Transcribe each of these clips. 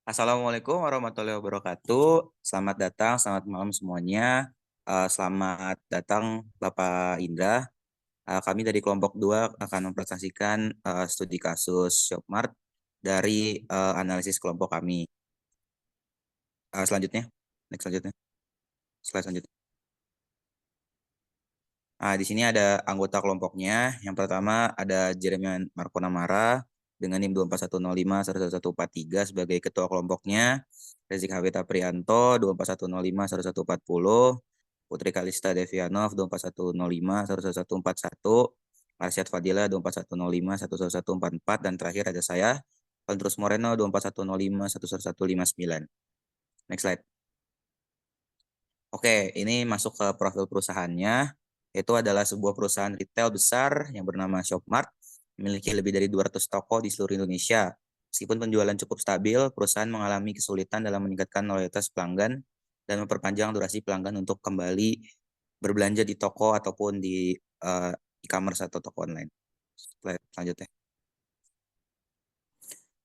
Assalamualaikum warahmatullahi wabarakatuh. Selamat datang, selamat malam semuanya. Selamat datang Bapak Indra. Kami dari kelompok 2 akan mempresentasikan studi kasus Shopmart dari analisis kelompok kami. Selanjutnya, next selanjutnya, slide selanjutnya. Di sini ada anggota kelompoknya. Yang pertama ada Jeremian Marco Namara dengan NIM 241051143 sebagai ketua kelompoknya. Rezik Havita Prianto 241051140, Putri Kalista Devianov 241051141, Arsyad Fadila 241051144, dan terakhir ada saya, Petrus Moreno 241051159. Next slide. Oke, ini masuk ke profil perusahaannya. Itu adalah sebuah perusahaan retail besar yang bernama Shopmart, memiliki lebih dari 200 toko di seluruh Indonesia. Meskipun penjualan cukup stabil, perusahaan mengalami kesulitan dalam meningkatkan loyalitas pelanggan dan memperpanjang durasi pelanggan untuk kembali berbelanja di toko ataupun di e-commerce atau toko online. Selanjutnya.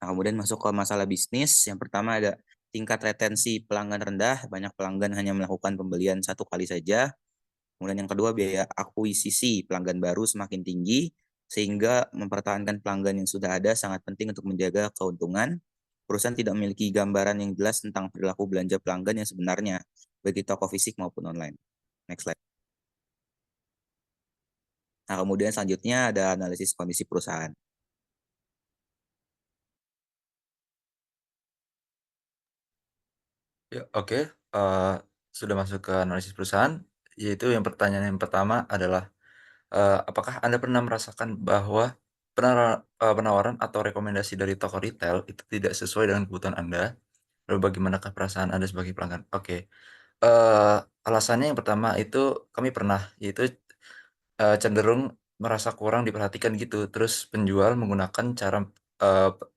Nah, kemudian masuk ke masalah bisnis. Yang pertama ada tingkat retensi pelanggan rendah, banyak pelanggan hanya melakukan pembelian satu kali saja. Kemudian yang kedua, biaya akuisisi pelanggan baru semakin tinggi, sehingga mempertahankan pelanggan yang sudah ada sangat penting untuk menjaga keuntungan. Perusahaan tidak memiliki gambaran yang jelas tentang perilaku belanja pelanggan yang sebenarnya, baik di toko fisik maupun online. Next slide. Nah, kemudian selanjutnya ada analisis kondisi perusahaan. Ya, oke. Sudah masuk ke analisis perusahaan, yaitu pertanyaan yang pertama adalah, apakah Anda pernah merasakan bahwa penawaran atau rekomendasi dari toko retail itu tidak sesuai dengan kebutuhan Anda? Lalu bagaimanakah perasaan Anda sebagai pelanggan? Oke, alasannya yang pertama itu kami pernah, yaitu, cenderung merasa kurang diperhatikan gitu, terus penjual menggunakan cara,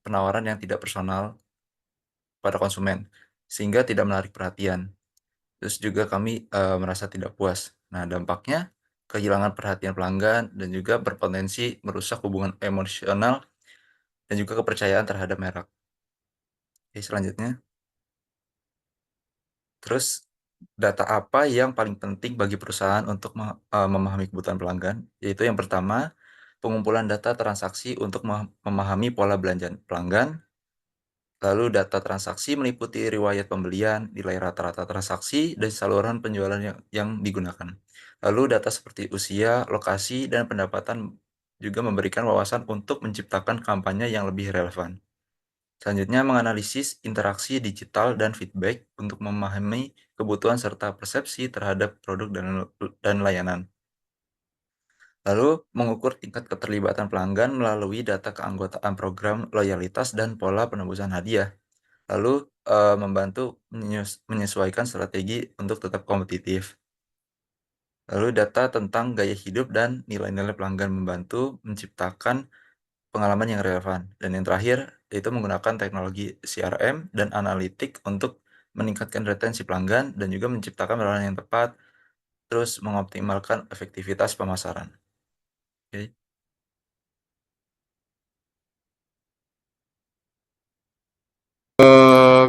penawaran yang tidak personal pada konsumen, sehingga tidak menarik perhatian. Terus juga kami, merasa tidak puas. Nah, dampaknya kehilangan perhatian pelanggan dan juga berpotensi merusak hubungan emosional dan juga kepercayaan terhadap merek. Oke, selanjutnya, terus data apa yang paling penting bagi perusahaan untuk memahami kebutuhan pelanggan? Yaitu yang pertama, pengumpulan data transaksi untuk memahami pola belanja pelanggan. Lalu data transaksi meliputi riwayat pembelian, nilai rata-rata transaksi, dan saluran penjualan yang digunakan. Lalu data seperti usia, lokasi, dan pendapatan juga memberikan wawasan untuk menciptakan kampanye yang lebih relevan. Selanjutnya menganalisis interaksi digital dan feedback untuk memahami kebutuhan serta persepsi terhadap produk dan layanan. Lalu mengukur tingkat keterlibatan pelanggan melalui data keanggotaan program loyalitas dan pola penebusan hadiah. Lalu, membantu menyesuaikan strategi untuk tetap kompetitif. Lalu data tentang gaya hidup dan nilai-nilai pelanggan membantu menciptakan pengalaman yang relevan. Dan yang terakhir, yaitu menggunakan teknologi CRM dan analitik untuk meningkatkan retensi pelanggan dan juga menciptakan penawaran yang tepat, terus mengoptimalkan efektivitas pemasaran. Oke.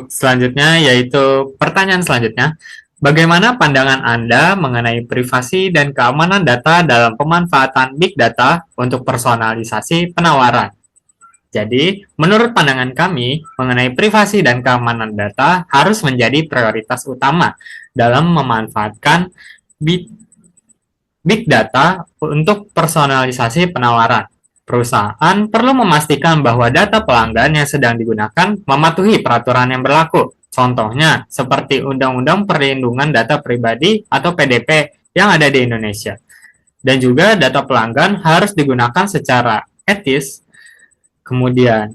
Selanjutnya yaitu pertanyaan selanjutnya. Bagaimana pandangan Anda mengenai privasi dan keamanan data dalam pemanfaatan big data untuk personalisasi penawaran? Jadi, menurut pandangan kami, mengenai privasi dan keamanan data harus menjadi prioritas utama dalam memanfaatkan big data untuk personalisasi penawaran. Perusahaan perlu memastikan bahwa data pelanggan yang sedang digunakan mematuhi peraturan yang berlaku. Contohnya, seperti Undang-Undang Perlindungan Data Pribadi atau PDP yang ada di Indonesia. Dan juga data pelanggan harus digunakan secara etis. Kemudian,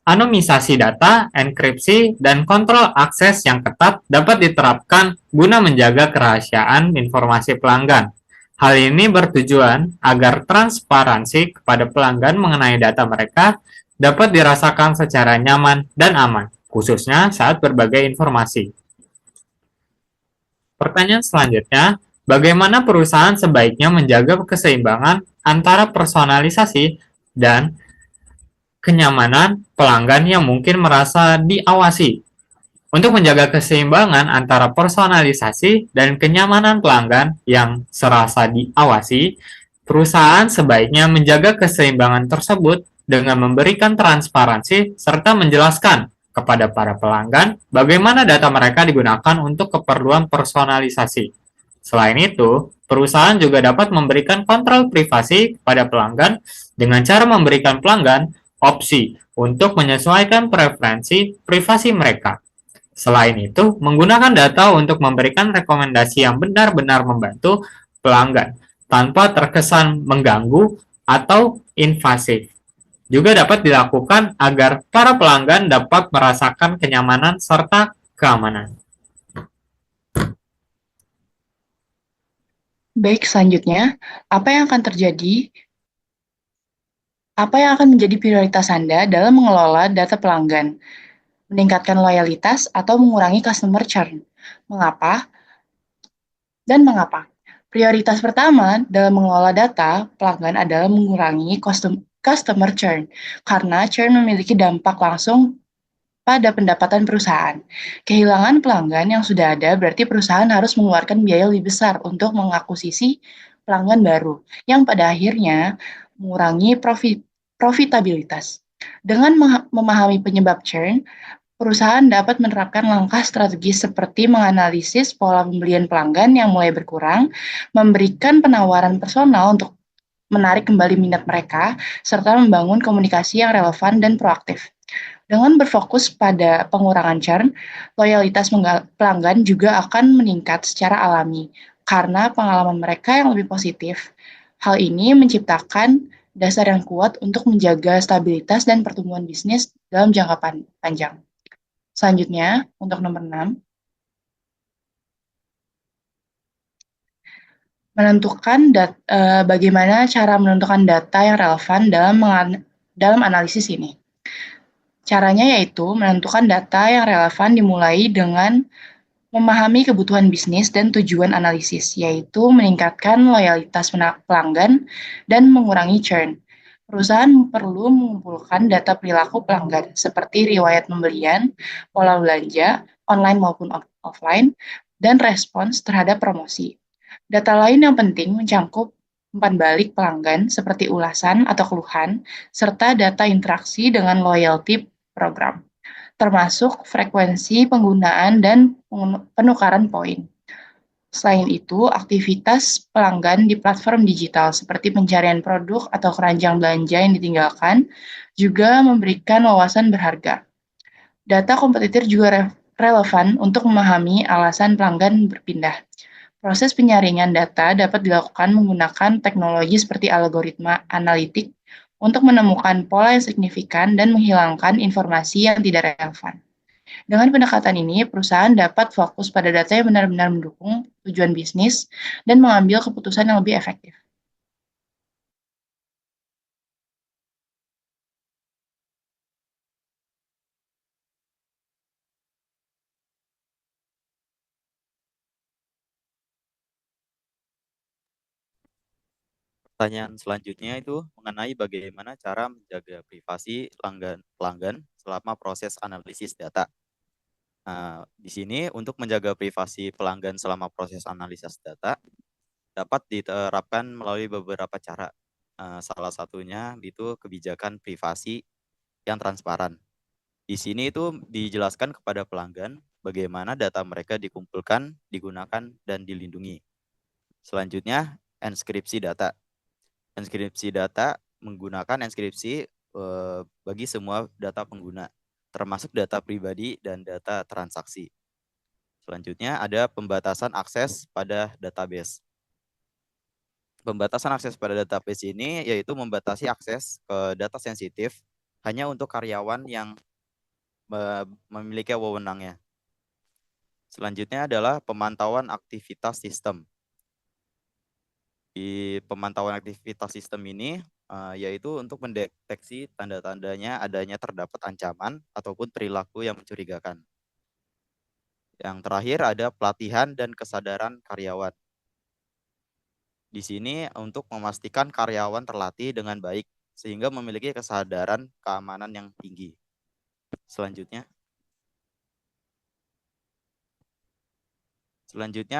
anomisasi data, enkripsi, dan kontrol akses yang ketat dapat diterapkan guna menjaga kerahasiaan informasi pelanggan. Hal ini bertujuan agar transparansi kepada pelanggan mengenai data mereka dapat dirasakan secara nyaman dan aman, khususnya saat berbagai informasi. Pertanyaan selanjutnya, bagaimana perusahaan sebaiknya menjaga keseimbangan antara personalisasi dan kenyamanan pelanggan yang mungkin merasa diawasi. Untuk menjaga keseimbangan antara personalisasi dan kenyamanan pelanggan yang serasa diawasi, perusahaan sebaiknya menjaga keseimbangan tersebut dengan memberikan transparansi serta menjelaskan kepada para pelanggan bagaimana data mereka digunakan untuk keperluan personalisasi. Selain itu, perusahaan juga dapat memberikan kontrol privasi kepada pelanggan dengan cara memberikan pelanggan opsi untuk menyesuaikan preferensi privasi mereka. Selain itu, menggunakan data untuk memberikan rekomendasi yang benar-benar membantu pelanggan tanpa terkesan mengganggu atau invasif. Juga dapat dilakukan agar para pelanggan dapat merasakan kenyamanan serta keamanan. Baik, selanjutnya, apa yang akan menjadi prioritas Anda dalam mengelola data pelanggan? Meningkatkan loyalitas atau mengurangi customer churn? Mengapa? Dan mengapa? Prioritas pertama dalam mengelola data pelanggan adalah mengurangi customer churn, karena churn memiliki dampak langsung pada pendapatan perusahaan. Kehilangan pelanggan yang sudah ada berarti perusahaan harus mengeluarkan biaya lebih besar untuk mengakuisisi pelanggan baru, yang pada akhirnya mengurangi profitabilitas. Dengan memahami penyebab churn, perusahaan dapat menerapkan langkah strategis seperti menganalisis pola pembelian pelanggan yang mulai berkurang, memberikan penawaran personal untuk menarik kembali minat mereka, serta membangun komunikasi yang relevan dan proaktif. Dengan berfokus pada pengurangan churn, loyalitas pelanggan juga akan meningkat secara alami karena pengalaman mereka yang lebih positif. Hal ini menciptakan dasar yang kuat untuk menjaga stabilitas dan pertumbuhan bisnis dalam jangka panjang. Selanjutnya, untuk nomor 6, bagaimana cara menentukan data yang relevan dalam analisis ini. Caranya yaitu menentukan data yang relevan dimulai dengan memahami kebutuhan bisnis dan tujuan analisis, yaitu meningkatkan loyalitas pelanggan dan mengurangi churn. Perusahaan perlu mengumpulkan data perilaku pelanggan, seperti riwayat pembelian, pola belanja, online maupun offline, dan respons terhadap promosi. Data lain yang penting mencakup umpan balik pelanggan, seperti ulasan atau keluhan, serta data interaksi dengan loyalty program, termasuk frekuensi penggunaan dan penukaran poin. Selain itu, aktivitas pelanggan di platform digital seperti pencarian produk atau keranjang belanja yang ditinggalkan juga memberikan wawasan berharga. Data kompetitor juga relevan untuk memahami alasan pelanggan berpindah. Proses penyaringan data dapat dilakukan menggunakan teknologi seperti algoritma analitik untuk menemukan pola yang signifikan dan menghilangkan informasi yang tidak relevan. Dengan pendekatan ini, perusahaan dapat fokus pada data yang benar-benar mendukung tujuan bisnis dan mengambil keputusan yang lebih efektif. Pertanyaan selanjutnya itu mengenai bagaimana cara menjaga privasi pelanggan selama proses analisis data. Nah, di sini untuk menjaga privasi pelanggan selama proses analisis data dapat diterapkan melalui beberapa cara. Salah satunya itu kebijakan privasi yang transparan. Di sini itu dijelaskan kepada pelanggan bagaimana data mereka dikumpulkan, digunakan, dan dilindungi. Selanjutnya, enskripsi data. Enskripsi data menggunakan enskripsi bagi semua data pengguna, termasuk data pribadi dan data transaksi. Selanjutnya ada pembatasan akses pada database. Pembatasan akses pada database ini yaitu membatasi akses ke data sensitif hanya untuk karyawan yang memiliki wewenangnya. Selanjutnya adalah pemantauan aktivitas sistem. Di pemantauan aktivitas sistem ini yaitu untuk mendeteksi tanda-tandanya adanya terdapat ancaman ataupun perilaku yang mencurigakan. Yang terakhir ada pelatihan dan kesadaran karyawan. Di sini untuk memastikan karyawan terlatih dengan baik sehingga memiliki kesadaran keamanan yang tinggi. Selanjutnya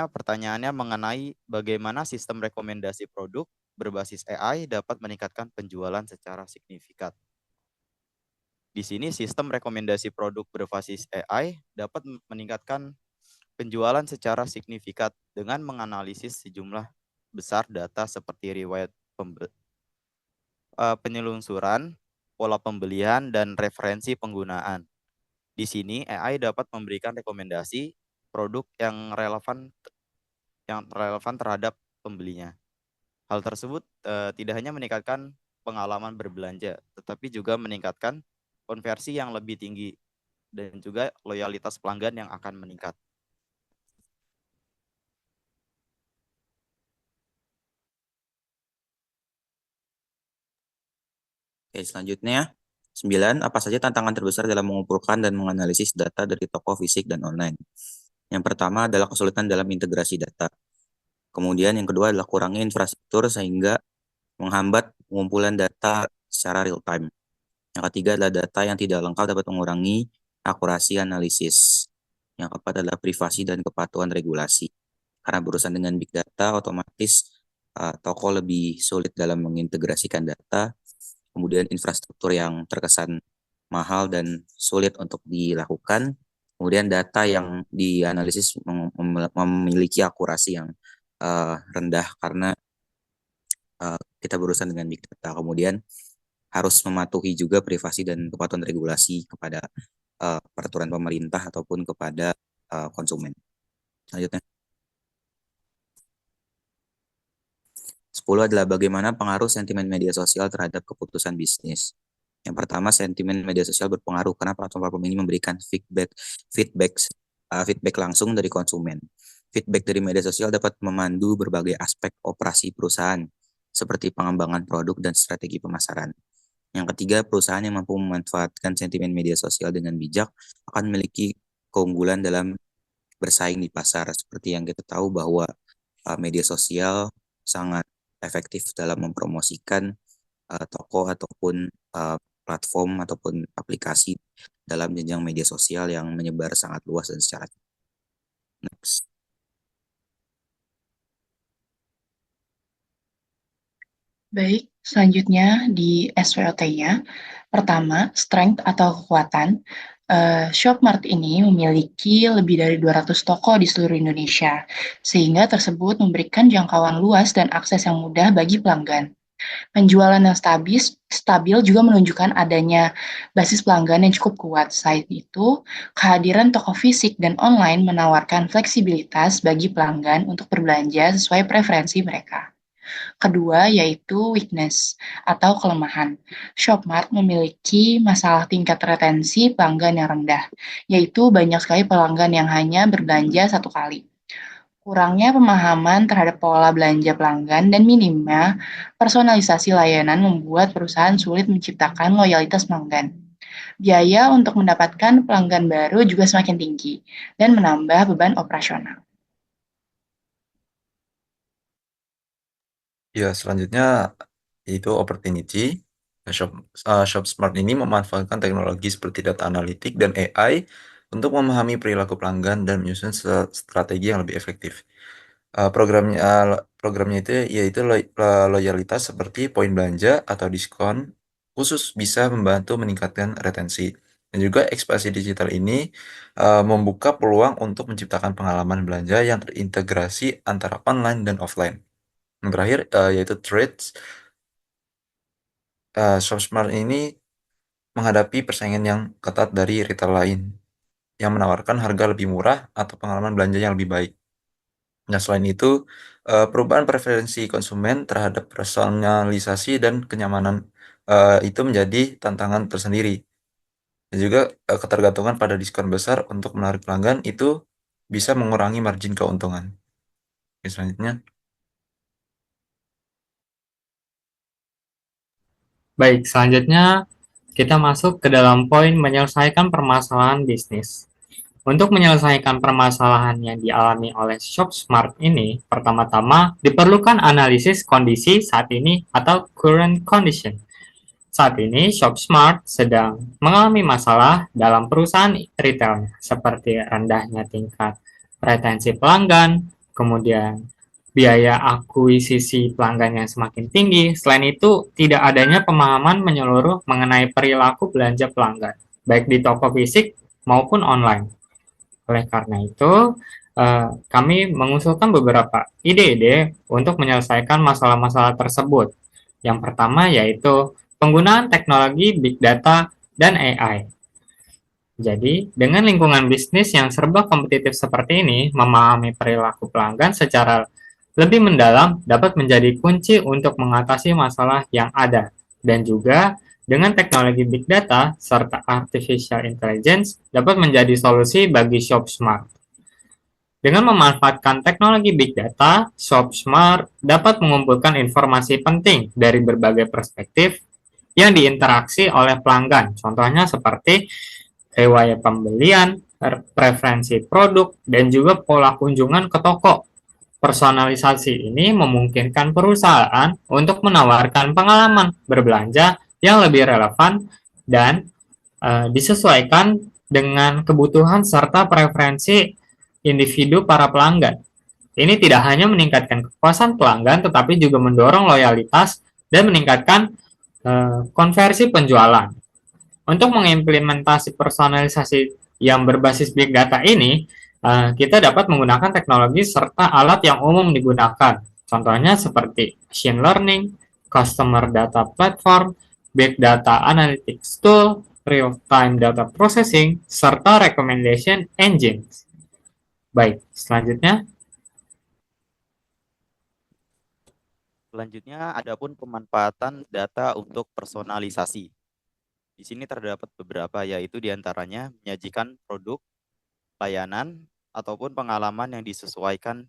pertanyaannya mengenai bagaimana sistem rekomendasi produk berbasis AI dapat meningkatkan penjualan secara signifikan. Di sini sistem rekomendasi produk berbasis AI dapat meningkatkan penjualan secara signifikan dengan menganalisis sejumlah besar data seperti riwayat penyelusuran, pola pembelian, dan referensi penggunaan. Di sini AI dapat memberikan rekomendasi produk yang relevan terhadap pembelinya. Hal tersebut tidak hanya meningkatkan pengalaman berbelanja, tetapi juga meningkatkan konversi yang lebih tinggi dan juga loyalitas pelanggan yang akan meningkat. Oke, selanjutnya 9. Apa saja tantangan terbesar dalam mengumpulkan dan menganalisis data dari toko fisik dan online? Yang pertama adalah kesulitan dalam integrasi data. Kemudian yang kedua adalah kurangnya infrastruktur sehingga menghambat pengumpulan data secara real time. Yang ketiga adalah data yang tidak lengkap dapat mengurangi akurasi analisis. Yang keempat adalah privasi dan kepatuhan regulasi. Karena berurusan dengan big data, otomatis toko lebih sulit dalam mengintegrasikan data. Kemudian infrastruktur yang terkesan mahal dan sulit untuk dilakukan. Kemudian data yang dianalisis memiliki akurasi yang rendah karena kita berurusan dengan big data. Kemudian harus mematuhi juga privasi dan kepatuhan regulasi kepada peraturan pemerintah ataupun kepada konsumen. Selanjutnya. 10 adalah bagaimana pengaruh sentimen media sosial terhadap keputusan bisnis. Yang pertama, sentimen media sosial berpengaruh karena platform ini memberikan feedback langsung dari konsumen. Feedback dari media sosial dapat memandu berbagai aspek operasi perusahaan, seperti pengembangan produk dan strategi pemasaran. Yang ketiga, perusahaan yang mampu memanfaatkan sentimen media sosial dengan bijak akan memiliki keunggulan dalam bersaing di pasar. Seperti yang kita tahu bahwa media sosial sangat efektif dalam mempromosikan toko ataupun platform ataupun aplikasi dalam jenjang media sosial yang menyebar sangat luas dan secara next. Baik, selanjutnya di SWOT-nya, pertama, strength atau kekuatan. Shopmart ini memiliki lebih dari 200 toko di seluruh Indonesia, sehingga tersebut memberikan jangkauan luas dan akses yang mudah bagi pelanggan. Penjualan yang stabil juga menunjukkan adanya basis pelanggan yang cukup kuat. Selain itu, kehadiran toko fisik dan online menawarkan fleksibilitas bagi pelanggan untuk berbelanja sesuai preferensi mereka. Kedua, yaitu weakness atau kelemahan. Shopmart memiliki masalah tingkat retensi pelanggan yang rendah, yaitu banyak sekali pelanggan yang hanya berbelanja satu kali. Kurangnya pemahaman terhadap pola belanja pelanggan dan minimnya personalisasi layanan membuat perusahaan sulit menciptakan loyalitas pelanggan. Biaya untuk mendapatkan pelanggan baru juga semakin tinggi dan menambah beban operasional. Ya, selanjutnya yaitu opportunity. ShopSmart ini memanfaatkan teknologi seperti data analitik dan AI untuk memahami perilaku pelanggan dan menyusun strategi yang lebih efektif. Programnya itu yaitu loyalitas seperti poin belanja atau diskon khusus bisa membantu meningkatkan retensi. Dan juga ekspansi digital ini membuka peluang untuk menciptakan pengalaman belanja yang terintegrasi antara online dan offline. Yang terakhir yaitu trades. ShopSmart ini menghadapi persaingan yang ketat dari retail lain yang menawarkan harga lebih murah atau pengalaman belanja yang lebih baik. Nah, selain itu, perubahan preferensi konsumen terhadap personalisasi dan kenyamanan itu menjadi tantangan tersendiri. Dan juga ketergantungan pada diskon besar untuk menarik pelanggan itu bisa mengurangi margin keuntungan. Oke, selanjutnya. Baik, selanjutnya kita masuk ke dalam poin menyelesaikan permasalahan bisnis. Untuk menyelesaikan permasalahan yang dialami oleh ShopSmart ini, pertama-tama diperlukan analisis kondisi saat ini atau current condition. Saat ini, ShopSmart sedang mengalami masalah dalam perusahaan retailnya, seperti rendahnya tingkat retensi pelanggan, kemudian biaya akuisisi pelanggan yang semakin tinggi. Selain itu, tidak adanya pemahaman menyeluruh mengenai perilaku belanja pelanggan, baik di toko fisik maupun online. Oleh karena itu, kami mengusulkan beberapa ide-ide untuk menyelesaikan masalah-masalah tersebut. Yang pertama yaitu penggunaan teknologi big data dan AI. Jadi, dengan lingkungan bisnis yang serba kompetitif seperti ini, memahami perilaku pelanggan secara lebih mendalam dapat menjadi kunci untuk mengatasi masalah yang ada. Dan juga, dengan teknologi big data serta artificial intelligence dapat menjadi solusi bagi ShopSmart. Dengan memanfaatkan teknologi big data, ShopSmart dapat mengumpulkan informasi penting dari berbagai perspektif yang diinteraksi oleh pelanggan. Contohnya seperti riwayat pembelian, preferensi produk, dan juga pola kunjungan ke toko. Personalisasi ini memungkinkan perusahaan untuk menawarkan pengalaman berbelanja yang lebih relevan dan disesuaikan dengan kebutuhan serta preferensi individu para pelanggan. Ini tidak hanya meningkatkan kepuasan pelanggan, tetapi juga mendorong loyalitas dan meningkatkan konversi penjualan. Untuk mengimplementasi personalisasi yang berbasis big data ini, kita dapat menggunakan teknologi serta alat yang umum digunakan. Contohnya seperti machine learning, customer data platform, big data analytics tool, real-time data processing, serta recommendation engines. Baik, selanjutnya. Selanjutnya, adapun pemanfaatan data untuk personalisasi. Di sini terdapat beberapa, yaitu diantaranya menyajikan produk, layanan, ataupun pengalaman yang disesuaikan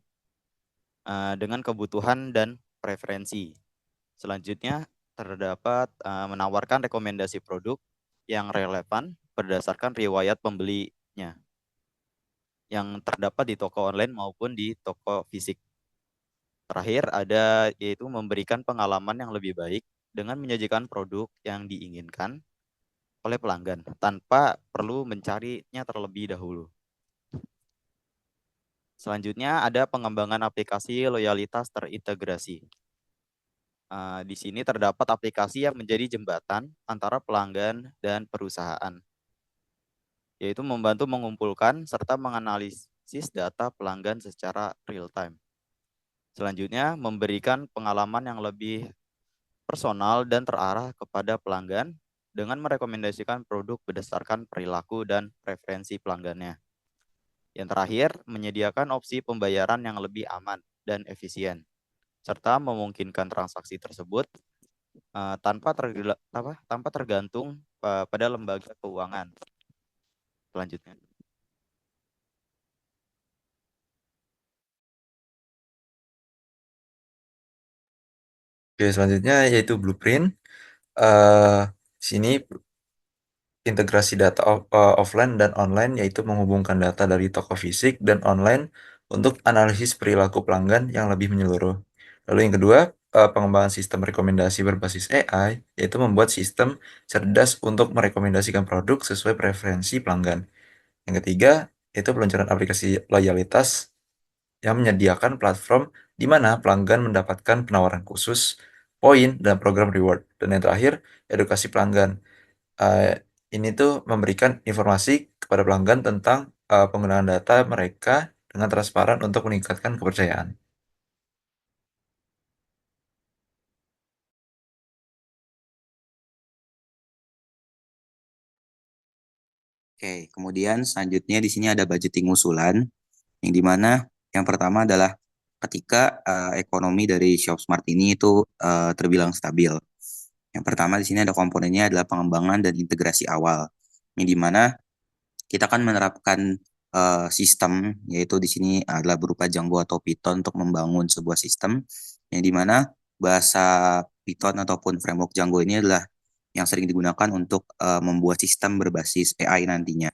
dengan kebutuhan dan preferensi. Selanjutnya, terdapat menawarkan rekomendasi produk yang relevan berdasarkan riwayat pembelinya yang terdapat di toko online maupun di toko fisik. Terakhir, ada yaitu memberikan pengalaman yang lebih baik dengan menyajikan produk yang diinginkan oleh pelanggan tanpa perlu mencarinya terlebih dahulu. Selanjutnya ada pengembangan aplikasi loyalitas terintegrasi. Di sini terdapat aplikasi yang menjadi jembatan antara pelanggan dan perusahaan, yaitu membantu mengumpulkan serta menganalisis data pelanggan secara real time. Selanjutnya, memberikan pengalaman yang lebih personal dan terarah kepada pelanggan dengan merekomendasikan produk berdasarkan perilaku dan preferensi pelanggannya. Yang terakhir, menyediakan opsi pembayaran yang lebih aman dan efisien, serta memungkinkan transaksi tersebut tanpa tergantung pada lembaga keuangan. Selanjutnya. Oke, selanjutnya yaitu blueprint. Sini integrasi data offline dan online, yaitu menghubungkan data dari toko fisik dan online untuk analisis perilaku pelanggan yang lebih menyeluruh. Lalu yang kedua, pengembangan sistem rekomendasi berbasis AI, yaitu membuat sistem cerdas untuk merekomendasikan produk sesuai preferensi pelanggan. Yang ketiga, yaitu peluncuran aplikasi loyalitas yang menyediakan platform di mana pelanggan mendapatkan penawaran khusus, poin, dan program reward. Dan yang terakhir, edukasi pelanggan. Ini tuh memberikan informasi kepada pelanggan tentang penggunaan data mereka dengan transparan untuk meningkatkan kepercayaan. Oke, kemudian selanjutnya di sini ada budgeting usulan, yang dimana yang pertama adalah ketika ekonomi dari ShopSmart ini itu terbilang stabil. Yang pertama di sini ada komponennya adalah pengembangan dan integrasi awal, yang dimana kita akan menerapkan sistem, yaitu di sini adalah berupa Django atau Python untuk membangun sebuah sistem, yang dimana bahasa Python ataupun framework Django ini adalah yang sering digunakan untuk membuat sistem berbasis AI nantinya.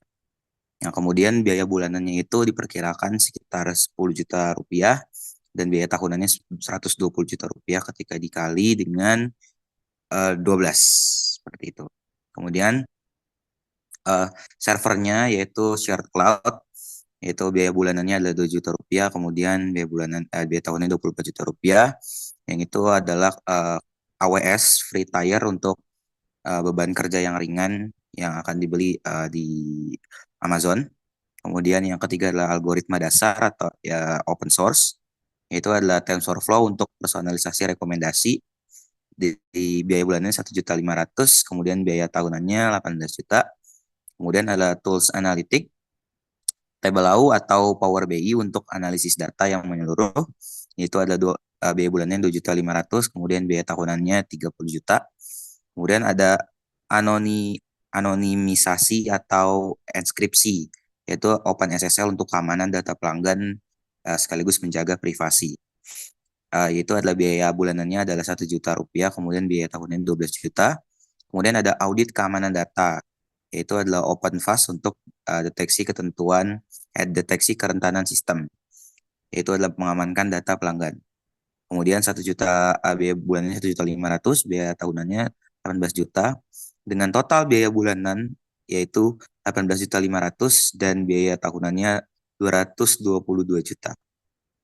Yang kemudian biaya bulanannya itu diperkirakan sekitar 10 juta rupiah dan biaya tahunannya 120 juta rupiah ketika dikali dengan 12 seperti itu. Kemudian servernya yaitu shared cloud, yaitu biaya bulanannya adalah 2 juta rupiah, kemudian biaya tahunnya 24 juta rupiah, yang itu adalah AWS free tier untuk beban kerja yang ringan yang akan dibeli di Amazon. Kemudian yang ketiga adalah algoritma dasar atau ya open source, yaitu adalah TensorFlow untuk personalisasi rekomendasi di biaya bulannya 1.500.000, kemudian biaya tahunannya 18 juta. Kemudian ada tools analytic, Tableau atau Power BI untuk analisis data yang menyeluruh, yaitu ada biaya bulannya 2.500.000, kemudian biaya tahunannya 30 juta. Kemudian ada anonimisasi atau enkripsi, yaitu OpenSSL untuk keamanan data pelanggan sekaligus menjaga privasi. Yaitu adalah biaya bulanannya adalah 1 juta rupiah, kemudian biaya tahunnya 12 juta. Kemudian ada audit keamanan data, yaitu adalah OpenFast untuk deteksi kerentanan sistem, yaitu adalah mengamankan data pelanggan. Kemudian 1 juta biaya bulanannya 1.500.000, biaya tahunannya 18 juta, dengan total biaya bulanan yaitu 18.500.000 dan biaya tahunannya 222 juta.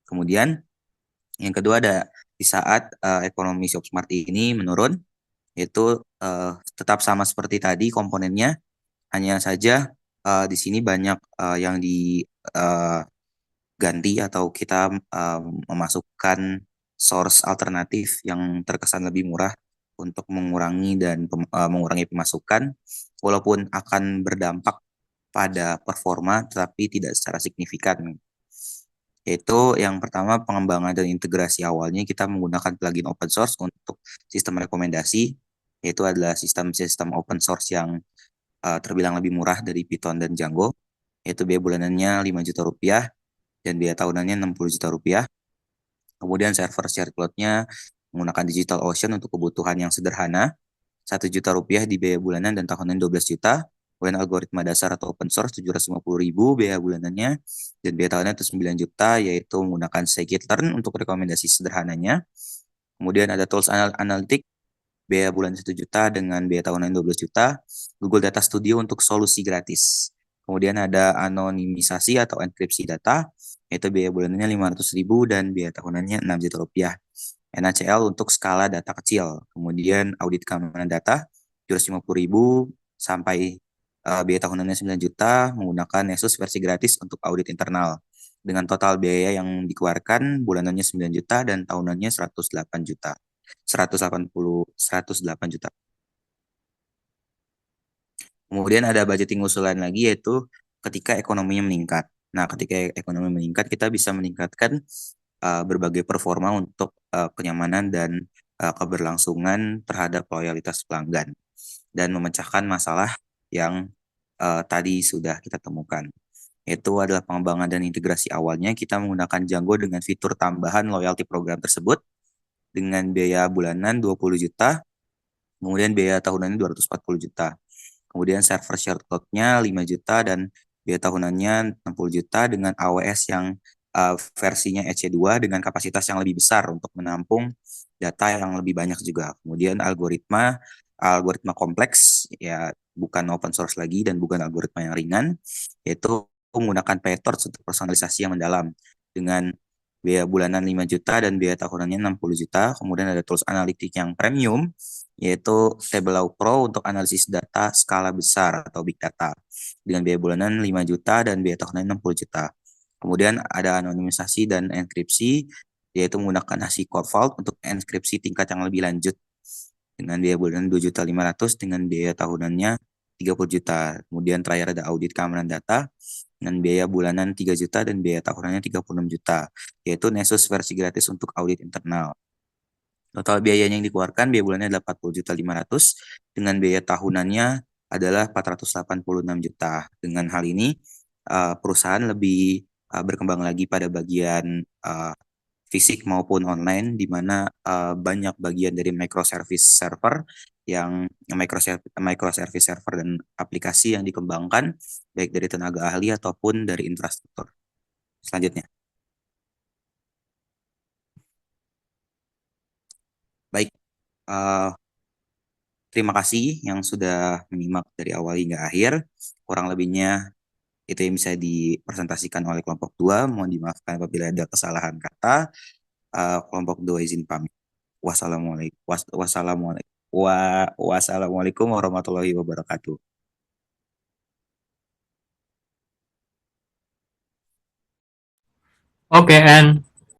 Kemudian yang kedua ada di saat ekonomi Shopsmart ini menurun, yaitu tetap sama seperti tadi komponennya, hanya saja di sini banyak yang diganti atau kita memasukkan source alternatif yang terkesan lebih murah untuk mengurangi pemasukan, walaupun akan berdampak pada performa tetapi tidak secara signifikan. Yaitu yang pertama, pengembangan dan integrasi awalnya kita menggunakan plugin open source untuk sistem rekomendasi, yaitu adalah sistem open source yang terbilang lebih murah dari Python dan Django, yaitu biaya bulanannya 5 juta rupiah dan biaya tahunannya 60 juta rupiah. Kemudian server shared cloud-nya menggunakan DigitalOcean untuk kebutuhan yang sederhana, 1 juta rupiah di biaya bulanan dan tahunan 12 juta. Kemudian algoritma dasar atau open source 750.000 biaya bulanannya dan biaya tahunnya itu 9 juta, yaitu menggunakan scikit-learn untuk rekomendasi sederhananya. Kemudian ada tools analytic biaya bulan 1 juta dengan biaya tahunan 12 juta. Google Data Studio untuk solusi gratis. Kemudian ada anonimisasi atau enkripsi data, yaitu biaya bulanannya 500.000 dan biaya tahunannya 6 juta rupiah. NaCl untuk skala data kecil. Kemudian audit keamanan data 750.000 sampai biaya tahunannya 9 juta menggunakan Nessus versi gratis untuk audit internal. Dengan total biaya yang dikeluarkan bulanannya 9 juta dan tahunannya 108 juta. 108 juta. Kemudian ada budgeting usulan lagi, yaitu ketika ekonominya meningkat. Nah, ketika ekonomi meningkat, kita bisa meningkatkan berbagai performa untuk kenyamanan dan keberlangsungan terhadap loyalitas pelanggan dan memecahkan masalah yang tadi sudah kita temukan. Itu adalah pengembangan dan integrasi awalnya. Kita menggunakan Django dengan fitur tambahan loyalty program tersebut dengan biaya bulanan 20 juta, kemudian biaya tahunannya 240 juta. Kemudian server shared cloud-nya 5 juta dan biaya tahunannya 60 juta dengan AWS yang versinya EC2 dengan kapasitas yang lebih besar untuk menampung data yang lebih banyak juga. Kemudian algoritma kompleks, ya bukan open source lagi dan bukan algoritma yang ringan, yaitu menggunakan PyTorch untuk personalisasi yang mendalam dengan biaya bulanan 5 juta dan biaya tahunannya 60 juta. Kemudian ada tools analitik yang premium, yaitu Tableau Pro untuk analisis data skala besar atau big data dengan biaya bulanan 5 juta dan biaya tahunan 60 juta. Kemudian ada anonimisasi dan enkripsi, yaitu menggunakan ASIC Core Vault untuk enkripsi tingkat yang lebih lanjut dengan biaya bulanan 2.500.000 dengan biaya tahunannya 30 juta. Kemudian terakhir ada audit keamanan data dengan biaya bulanan 3 juta dan biaya tahunannya 36 juta, yaitu Nessus versi gratis untuk audit internal. Total biayanya yang dikeluarkan biaya bulannya adalah 40.500.000 dengan biaya tahunannya adalah 486 juta. Dengan hal ini perusahaan lebih berkembang lagi pada bagian fisik maupun online, di mana banyak bagian dari microservice server microservice server dan aplikasi yang dikembangkan baik dari tenaga ahli ataupun dari infrastruktur. Selanjutnya. Baik, Terima kasih yang sudah menyimak dari awal hingga akhir. Kurang lebihnya itu yang bisa dipresentasikan oleh kelompok 2. Mohon dimaafkan apabila ada kesalahan kata. Kelompok 2 izin pamit. Wassalamualaikum warahmatullahi wabarakatuh. Oke, N.